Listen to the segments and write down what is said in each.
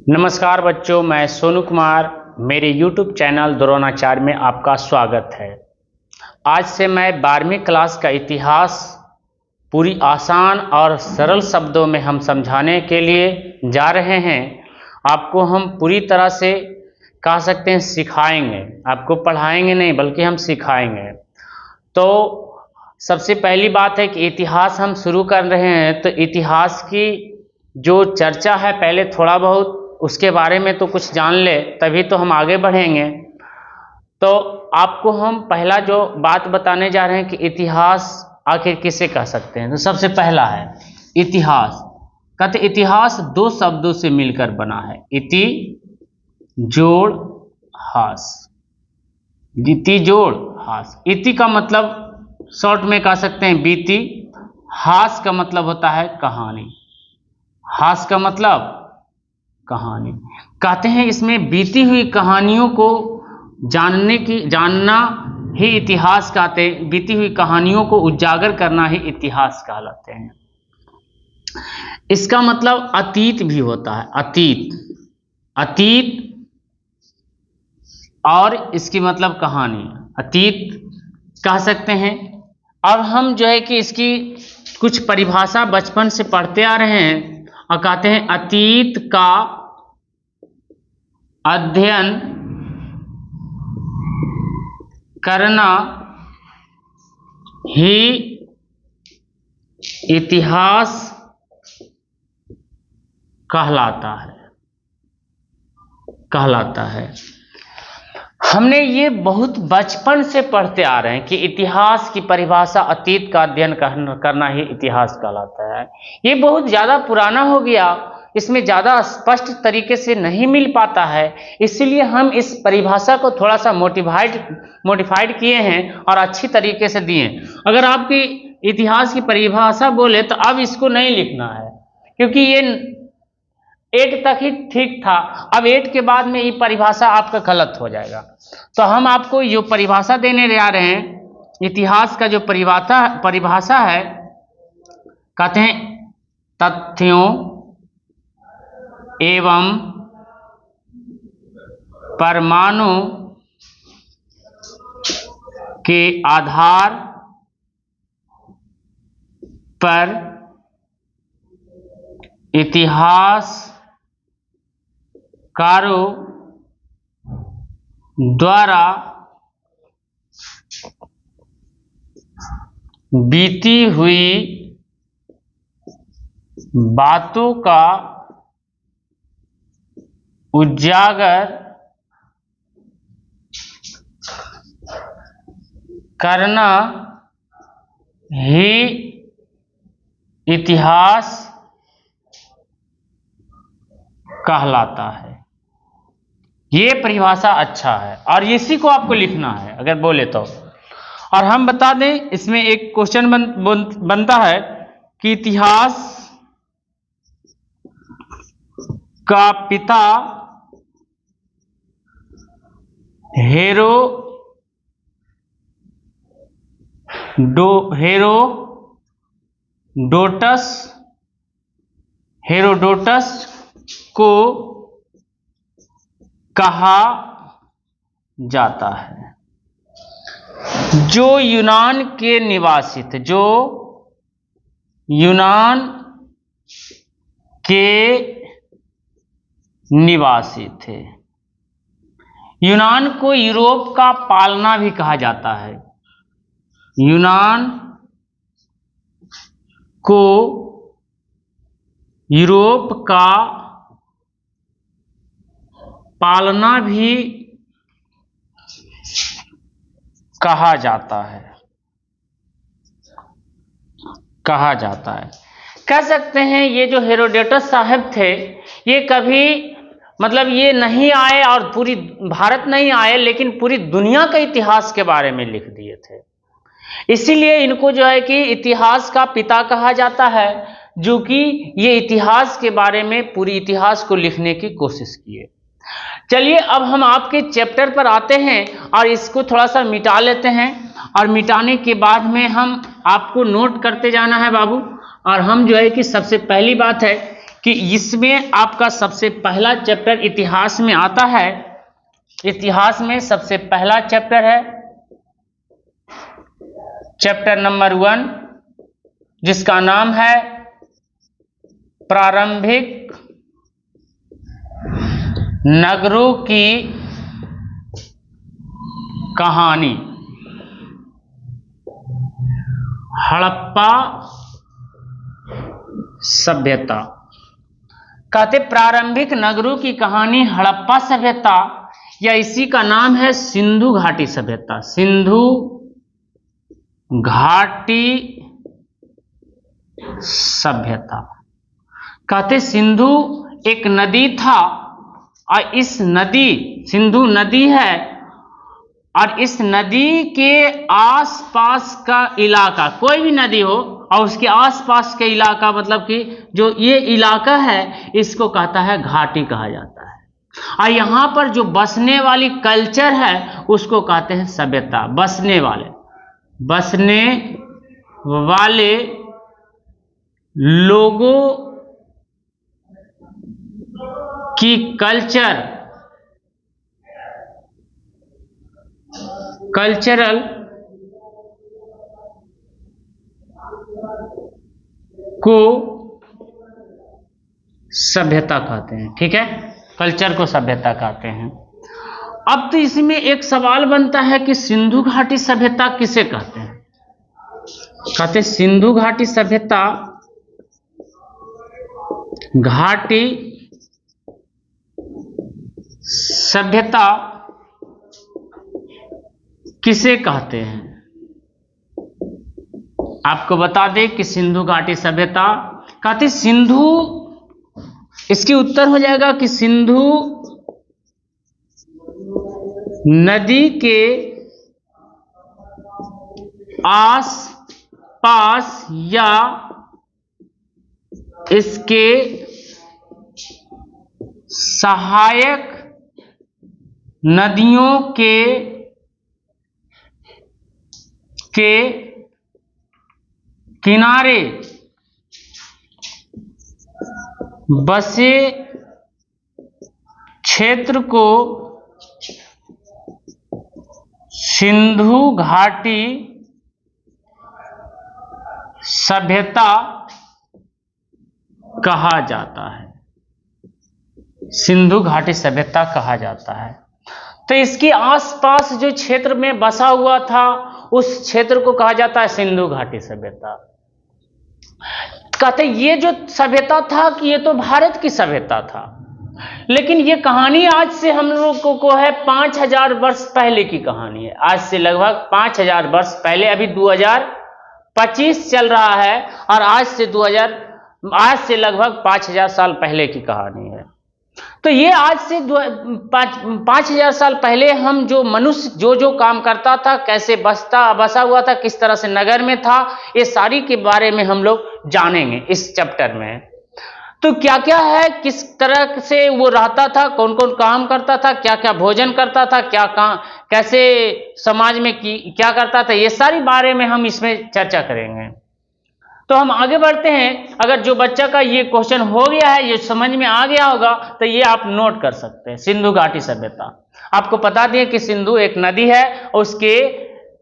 नमस्कार बच्चों, मैं सोनू कुमार। मेरे YouTube चैनल द्रोणाचार्य में आपका स्वागत है। आज से मैं 12वीं क्लास का इतिहास पूरी आसान और सरल शब्दों में हम समझाने के लिए जा रहे हैं। आपको हम पूरी तरह से कह सकते हैं सिखाएंगे। आपको पढ़ाएंगे नहीं बल्कि हम सिखाएंगे। तो सबसे पहली बात है कि इतिहास हम शुरू कर रहे हैं, तो इतिहास की जो चर्चा है पहले थोड़ा बहुत उसके बारे में तो कुछ जान ले, तभी तो हम आगे बढ़ेंगे। तो आपको हम पहला जो बात बताने जा रहे हैं कि इतिहास आखिर किसे कह सकते हैं। तो सबसे पहला है इतिहास। कहते इतिहास दो शब्दों से मिलकर बना है, इति जोड़ हास। इति जोड़ हास। इति का मतलब शॉर्ट में कह सकते हैं बीती। हास का मतलब होता है कहानी। हास का मतलब कहानी। कहते हैं इसमें बीती हुई कहानियों को जानना ही इतिहास कहते हैं। बीती हुई कहानियों को उजागर करना ही इतिहास कहलाते हैं। इसका मतलब अतीत भी होता है, अतीत और इसकी मतलब कहानी, अतीत कह सकते हैं। अब हम जो है कि इसकी कुछ परिभाषा बचपन से पढ़ते आ रहे हैं और कहते हैं अतीत का अध्ययन करना ही इतिहास कहलाता है। हमने ये बहुत बचपन से पढ़ते आ रहे हैं कि इतिहास की परिभाषा अतीत का अध्ययन करना ही इतिहास कहलाता है। ये बहुत ज़्यादा पुराना हो गया, इसमें ज़्यादा स्पष्ट तरीके से नहीं मिल पाता है, इसलिए हम इस परिभाषा को थोड़ा सा मोडिफाइड किए हैं और अच्छी तरीके से दिए। अगर आपकी इतिहास की परिभाषा बोले तो अब इसको नहीं लिखना है, क्योंकि ये 8 तक ही ठीक था। अब 8 के बाद में ये परिभाषा आपका गलत हो जाएगा। तो हम आपको जो परिभाषा देने जा रहे हैं, इतिहास का जो परिभाषा है, कहते हैं तथ्यों एवं परमाणु के आधार पर इतिहासकारों द्वारा बीती हुई बातों का उजागर करना ही इतिहास कहलाता है। ये परिभाषा अच्छा है और इसी को आपको लिखना है अगर बोले तो। और हम बता दें, इसमें एक क्वेश्चन बनता है कि इतिहास का पिता हेरोडोटस को कहा जाता है, जो यूनान के निवासी थे, यूनान को यूरोप का पालना भी कहा जाता है। यूनान को यूरोप का पालना भी कहा जाता है। कह सकते हैं ये जो हेरोडोटस साहब थे, ये कभी ये नहीं आए और पूरी भारत नहीं आए, लेकिन पूरी दुनिया के इतिहास के बारे में लिख दिए थे। इसीलिए इनको जो है कि इतिहास का पिता कहा जाता है, जो कि ये इतिहास के बारे में पूरी इतिहास को लिखने की कोशिश किए। चलिए अब हम आपके चैप्टर पर आते हैं और इसको थोड़ा सा मिटा लेते हैं, और मिटाने के बाद में हम आपको नोट करते जाना है बाबू। और हम जो है कि सबसे पहली बात है कि इसमें आपका सबसे पहला चैप्टर इतिहास में आता है। इतिहास में सबसे पहला चैप्टर है चैप्टर नंबर 1, जिसका नाम है प्रारंभिक नगरों की कहानी। हड़प्पा सभ्यता। कहते प्रारंभिक नगरों की कहानी हड़प्पा सभ्यता, या इसी का नाम है सिंधु घाटी सभ्यता। सिंधु घाटी सभ्यता। कहते सिंधु एक नदी था, और इस नदी, सिंधु नदी है, और इस नदी के आसपास का इलाका, कोई भी नदी हो और उसके आसपास के इलाका, मतलब कि जो ये इलाका है इसको कहता है घाटी कहा जाता है। और यहां पर जो बसने वाली कल्चर है उसको कहते हैं सभ्यता। बसने वाले लोगों की कल्चरल को सभ्यता कहते हैं। ठीक है, कल्चर को सभ्यता कहते हैं। अब तो इसमें एक सवाल बनता है कि सिंधु घाटी सभ्यता किसे कहते हैं? कहते सिंधु घाटी सभ्यता, घाटी सभ्यता किसे कहते हैं? आपको बता दें कि सिंधु घाटी सभ्यता कहते सिंधु, इसकी उत्तर हो जाएगा कि सिंधु नदी के आस पास या इसके सहायक नदियों के किनारे बसे क्षेत्र को सिंधु घाटी सभ्यता कहा जाता है। सिंधु घाटी सभ्यता कहा जाता है। तो इसके आसपास जो क्षेत्र में बसा हुआ था उस क्षेत्र को कहा जाता है सिंधु घाटी सभ्यता। कहते ये जो सभ्यता था कि ये तो भारत की सभ्यता था, लेकिन ये कहानी आज से हम लोगों को है 5000 वर्ष पहले की कहानी है। आज से लगभग 5000 वर्ष पहले, अभी 2025 चल रहा है, और आज से लगभग 5000 साल पहले की कहानी है। तो ये आज से 5000 साल पहले हम जो मनुष्य जो काम करता था, कैसे बसा हुआ था, किस तरह से नगर में था, ये सारी के बारे में हम लोग जानेंगे इस चैप्टर में। तो क्या क्या है, किस तरह से वो रहता था, कौन कौन काम करता था, क्या क्या भोजन करता था, क्या कैसे समाज में क्या करता था, ये सारी बारे में हम इसमें चर्चा करेंगे। तो हम आगे बढ़ते हैं। अगर जो बच्चा का ये क्वेश्चन हो गया है, ये समझ में आ गया होगा, तो ये आप नोट कर सकते हैं। सिंधु घाटी सभ्यता, आपको बता दें कि सिंधु एक नदी है और उसके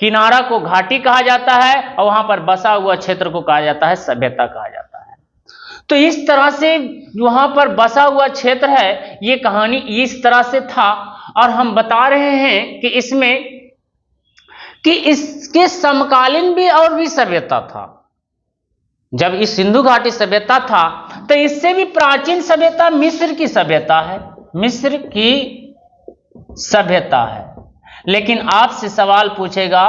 किनारा को घाटी कहा जाता है, और वहां पर बसा हुआ क्षेत्र को कहा जाता है सभ्यता कहा जाता है। तो इस तरह से वहां पर बसा हुआ क्षेत्र है, ये कहानी इस तरह से था। और हम बता रहे हैं कि इसमें कि इसके समकालीन भी और भी सभ्यता था। जब इस सिंधु घाटी सभ्यता था तो इससे भी प्राचीन सभ्यता मिस्र की सभ्यता है। मिस्र की सभ्यता है। लेकिन आपसे सवाल पूछेगा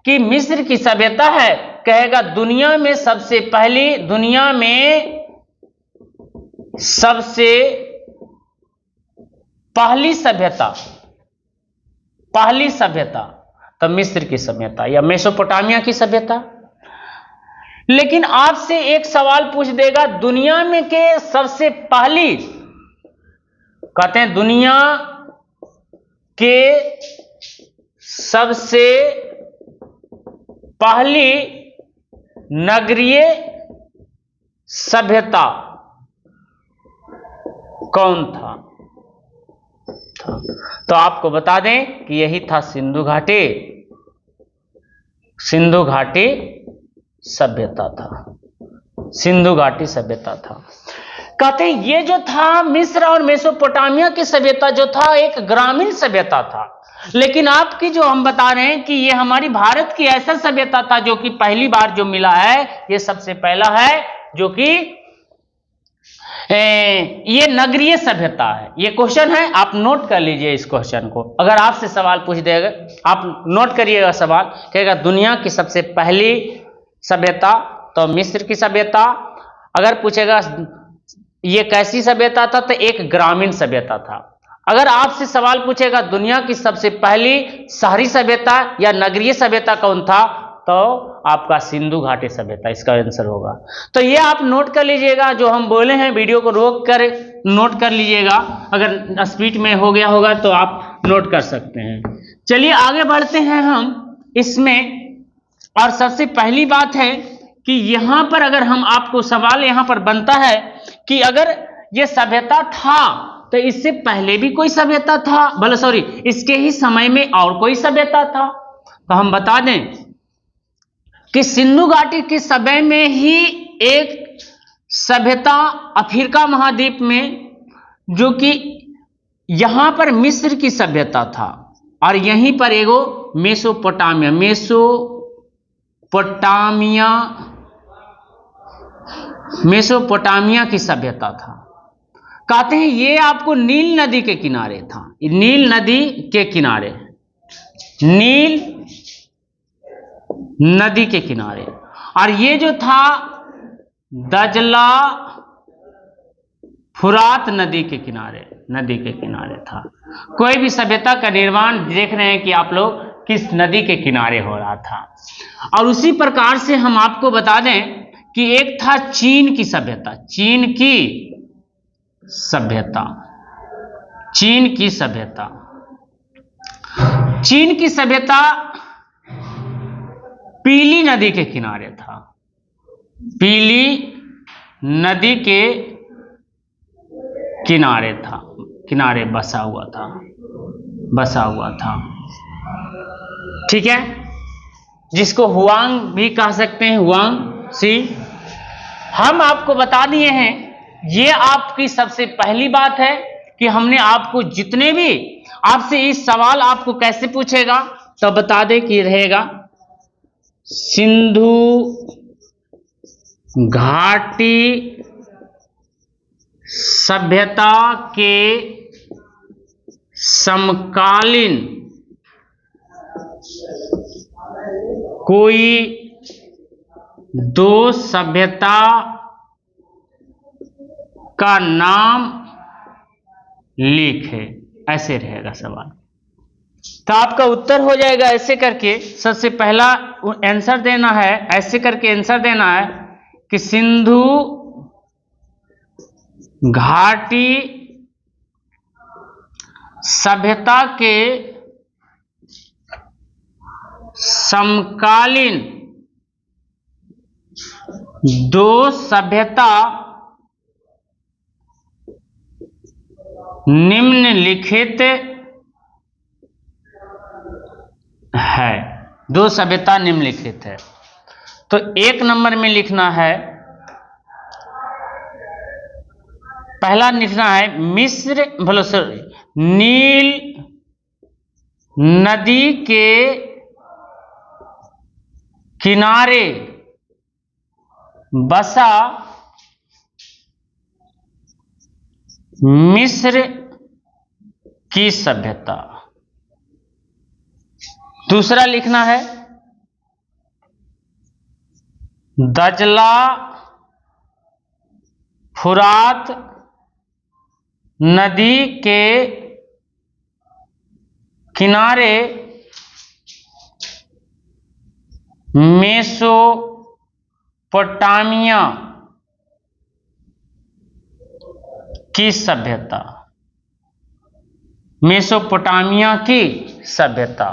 कि मिस्र की सभ्यता है, कहेगा दुनिया में सबसे पहली सभ्यता तो मिस्र की सभ्यता या मेसोपोटामिया की सभ्यता। लेकिन आपसे एक सवाल पूछ देगा, दुनिया में के सबसे पहली, कहते हैं दुनिया के सबसे पहली नगरीय सभ्यता कौन था? तो आपको बता दें कि यही था सिंधु घाटी सभ्यता था। सिंधु घाटी सभ्यता था। कहते हैं ये जो था मिस्र और मेसोपोटामिया की सभ्यता जो था एक ग्रामीण सभ्यता था, लेकिन आपकी जो हम बता रहे हैं कि ये हमारी भारत की ऐसा सभ्यता था जो कि पहली बार जो मिला है, ये सबसे पहला है जो कि ये नगरीय सभ्यता है। ये क्वेश्चन है, आप नोट कर लीजिए इस क्वेश्चन को। अगर आपसे सवाल पूछ देगा, आप नोट करिएगा सवाल, कहेगा दुनिया की सबसे पहली सभ्यता, तो मिस्र की सभ्यता। अगर पूछेगा ये कैसी सभ्यता था, तो एक ग्रामीण सभ्यता था। अगर आपसे सवाल पूछेगा दुनिया की सबसे पहली शहरी सभ्यता या नगरीय सभ्यता कौन था, तो आपका सिंधु घाटी सभ्यता इसका आंसर होगा। तो ये आप नोट कर लीजिएगा, जो हम बोले हैं वीडियो को रोक कर नोट कर लीजिएगा। अगर स्पीड में हो गया होगा तो आप नोट कर सकते हैं। चलिए आगे बढ़ते हैं हम इसमें। और सबसे पहली बात है कि यहां पर अगर हम आपको सवाल यहां पर बनता है कि अगर ये सभ्यता था तो इससे पहले भी कोई सभ्यता था, भले सॉरी इसके ही समय में और कोई सभ्यता था। तो हम बता दें कि सिंधु घाटी के समय में ही एक सभ्यता अफ्रीका महाद्वीप में, जो कि यहां पर मिस्र की सभ्यता था, और यहीं पर एगो मेसोपोटामिया की सभ्यता था। कहते हैं ये आपको नील नदी के किनारे था, नील नदी के किनारे, नील नदी के किनारे। और ये जो था दजला फुरात नदी के किनारे था। कोई भी सभ्यता का निर्माण देख रहे हैं कि आप लोग किस नदी के किनारे हो रहा था। और उसी प्रकार से हम आपको बता दें कि एक था चीन की सभ्यता, चीन की सभ्यता पीली नदी के किनारे था, पीली नदी के किनारे बसा हुआ था। ठीक है, जिसको हुआंग भी कह सकते हैं, हुआंग सी। हम आपको बता दिए हैं, ये आपकी सबसे पहली बात है कि हमने आपको जितने भी आपसे इस सवाल आपको कैसे पूछेगा, तो बता दे कि रहेगा सिंधु घाटी सभ्यता के समकालीन कोई दो सभ्यता का नाम लिखे, ऐसे रहेगा सवाल। तो आपका उत्तर हो जाएगा ऐसे करके। सबसे पहला आंसर देना है, ऐसे करके आंसर देना है कि सिंधु घाटी सभ्यता के समकालीन दो सभ्यता निम्नलिखित है। दो सभ्यता निम्नलिखित है। तो एक नंबर में लिखना है, पहला लिखना है मिस्र नील नदी के किनारे बसा मिस्र की सभ्यता। दूसरा लिखना है दजला फुरात नदी के किनारे मेसोपोटामिया की सभ्यता, मेसोपोटामिया की सभ्यता।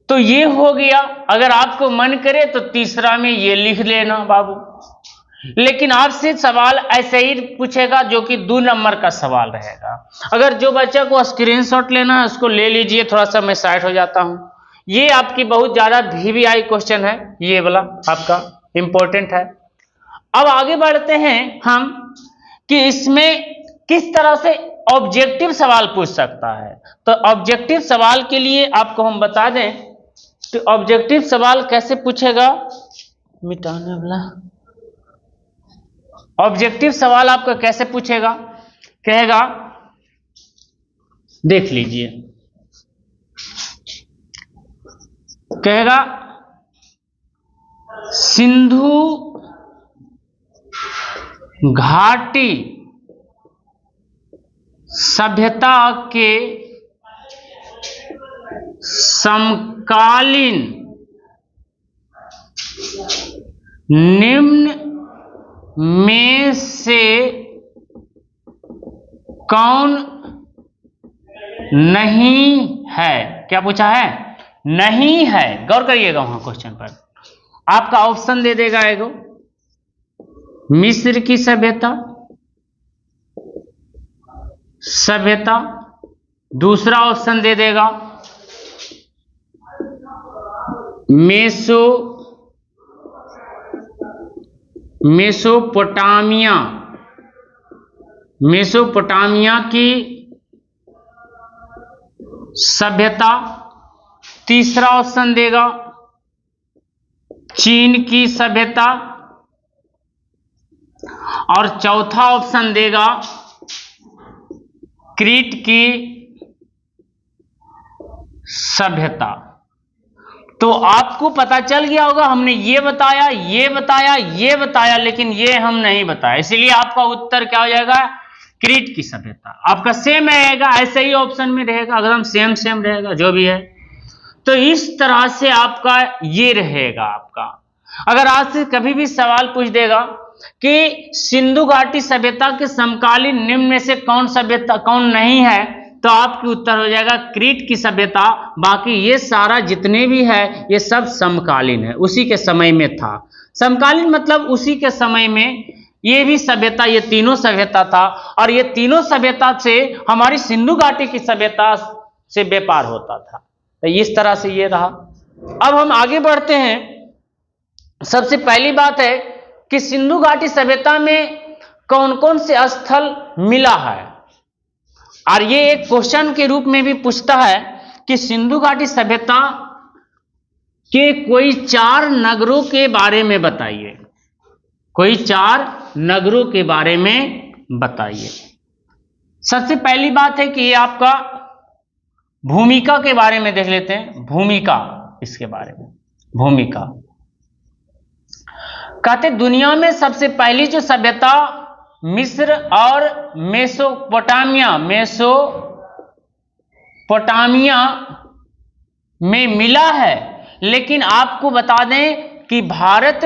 तो ये हो गया। अगर आपको मन करे तो तीसरा में ये लिख लेना बाबू, लेकिन आपसे सवाल ऐसे ही पूछेगा जो कि 2 नंबर का सवाल रहेगा। अगर जो बच्चा को स्क्रीनशॉट लेना है उसको ले लीजिए, थोड़ा सा मैं साइड हो जाता हूं। ये आपकी बहुत ज्यादा VVI क्वेश्चन है, ये वाला आपका इंपॉर्टेंट है। अब आगे बढ़ते हैं हम कि इसमें किस तरह से ऑब्जेक्टिव सवाल पूछ सकता है। तो ऑब्जेक्टिव सवाल के लिए आपको हम बता दें कि ऑब्जेक्टिव सवाल कैसे पूछेगा, मिटाने वाला ऑब्जेक्टिव सवाल आपका कैसे पूछेगा, कहेगा देख लीजिए, कहेगा सिंधु घाटी सभ्यता के समकालीन निम्न में से कौन नहीं है। क्या पूछा है, नहीं है। गौर करिएगा वहां क्वेश्चन पर, आपका ऑप्शन दे देगा एगो मिस्र की सभ्यता, दूसरा ऑप्शन दे देगा मेसोपोटामिया की सभ्यता, तीसरा ऑप्शन देगा चीन की सभ्यता, और चौथा ऑप्शन देगा क्रीट की सभ्यता। तो आपको पता चल गया होगा, हमने ये बताया, ये बताया, लेकिन ये हम नहीं बताया, इसलिए आपका उत्तर क्या हो जाएगा, क्रीट की सभ्यता। आपका सेम रहेगा, ऐसे ही ऑप्शन में रहेगा, एकदम सेम रहेगा जो भी है। तो इस तरह से आपका ये रहेगा। आपका अगर आज से कभी भी सवाल पूछ देगा कि सिंधु घाटी सभ्यता के समकालीन निम्न में से कौन नहीं है, तो आपकी उत्तर हो जाएगा क्रीट की सभ्यता। बाकी ये सारा जितने भी है ये सब समकालीन है, उसी के समय में था। समकालीन मतलब उसी के समय में ये भी सभ्यता, ये तीनों सभ्यता था, और ये तीनों सभ्यता से हमारी सिंधु घाटी की सभ्यता से व्यापार होता था। तो इस तरह से ये रहा। अब हम आगे बढ़ते हैं। सबसे पहली बात है कि सिंधु घाटी सभ्यता में कौन कौन से स्थल मिला है, और ये एक क्वेश्चन के रूप में भी पूछता है कि सिंधु घाटी सभ्यता के कोई 4 नगरों के बारे में बताइए, कोई 4 नगरों के बारे में बताइए। सबसे पहली बात है कि ये आपका भूमिका के बारे में देख लेते हैं। भूमिका, इसके बारे में भूमिका कहते दुनिया में सबसे पहली जो सभ्यता मिस्र और मेसोपोटामिया में मिला है। लेकिन आपको बता दें कि भारत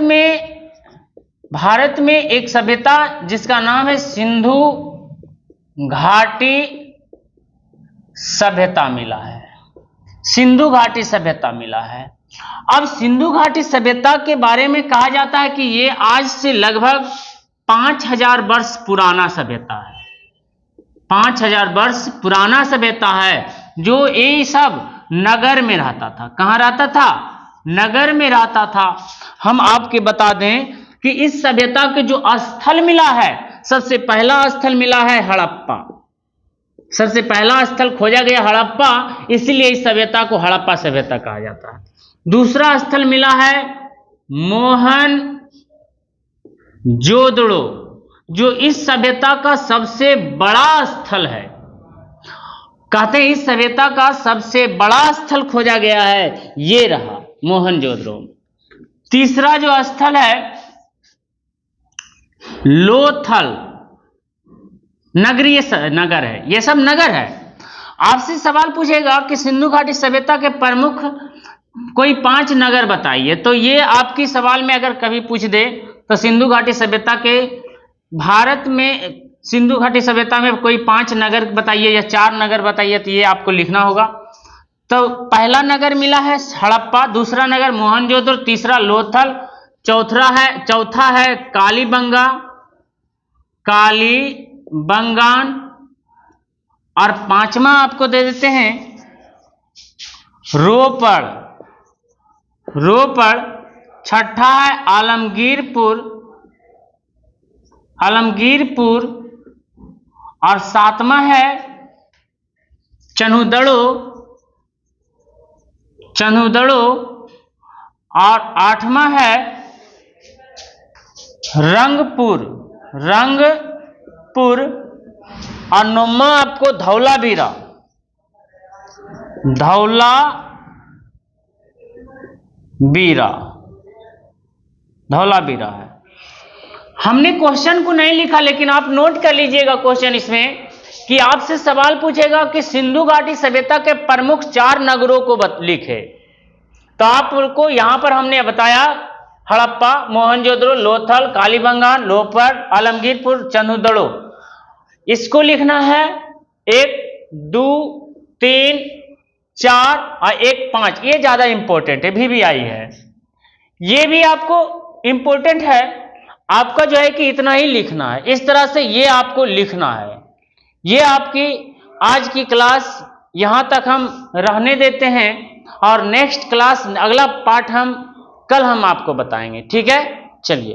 में एक सभ्यता जिसका नाम है सिंधु घाटी सभ्यता मिला है, सिंधु घाटी सभ्यता मिला है। अब सिंधु घाटी सभ्यता के बारे में कहा जाता है कि ये आज से लगभग 5000 वर्ष पुराना सभ्यता है, 5000 वर्ष पुराना सभ्यता है, जो ये सब नगर में रहता था। कहां रहता था, नगर में रहता था। हम आपके बता दें कि इस सभ्यता के जो स्थल मिला है, सबसे पहला स्थल मिला है हड़प्पा, सबसे पहला स्थल खोजा गया हड़प्पा, इसलिए इस सभ्यता को हड़प्पा सभ्यता कहा जाता है। दूसरा स्थल मिला है मोहनजोदड़ो, जो इस सभ्यता का सबसे बड़ा स्थल है। कहते हैं इस सभ्यता का सबसे बड़ा स्थल खोजा गया है, ये रहा मोहनजोदड़ो। तीसरा जो स्थल है लोथल, नगरीय नगर है, ये सब नगर है। आपसे सवाल पूछेगा कि सिंधु घाटी सभ्यता के प्रमुख कोई 5 नगर बताइए, तो ये आपकी सवाल में अगर कभी पूछ दे तो सिंधु घाटी सभ्यता के भारत में सिंधु घाटी सभ्यता में कोई 5 नगर बताइए या 4 नगर बताइए, तो ये आपको लिखना होगा। तो पहला नगर मिला है हड़प्पा, दूसरा नगर मोहनजोदड़ो, तीसरा लोथल, चौथा है कालीबंगा, कालीबंगान। और पांचवा आपको दे देते हैं रोपड़, रोपड़। छठा है आलमगीरपुर, आलमगीरपुर। और सातवां है चन्हुदड़ो, चन्हुदड़ो। और आठवां है रंगपुर, रंगपुर। और नौवां आपको धौलावीरा, धौलावीरा, धौलावीरा है। हमने क्वेश्चन को नहीं लिखा, लेकिन आप नोट कर लीजिएगा क्वेश्चन इसमें कि आपसे सवाल पूछेगा कि सिंधु घाटी सभ्यता के प्रमुख 4 नगरों को लिखे। तो आपको यहां पर हमने बताया हड़प्पा, मोहनजोदड़ो, लोथल, कालीबंगान, लोपड़, आलमगीरपुर, चन्हुदड़ो। इसको लिखना है 1, 2, 3, 4 और 1, 5। ये ज्यादा इंपॉर्टेंट है, VVI है। ये भी आपको इंपॉर्टेंट है। आपका जो है कि इतना ही लिखना है, इस तरह से ये आपको लिखना है। ये आपकी आज की क्लास यहां तक हम रहने देते हैं, और नेक्स्ट क्लास, अगला पार्ट कल हम आपको बताएंगे। ठीक है, चलिए।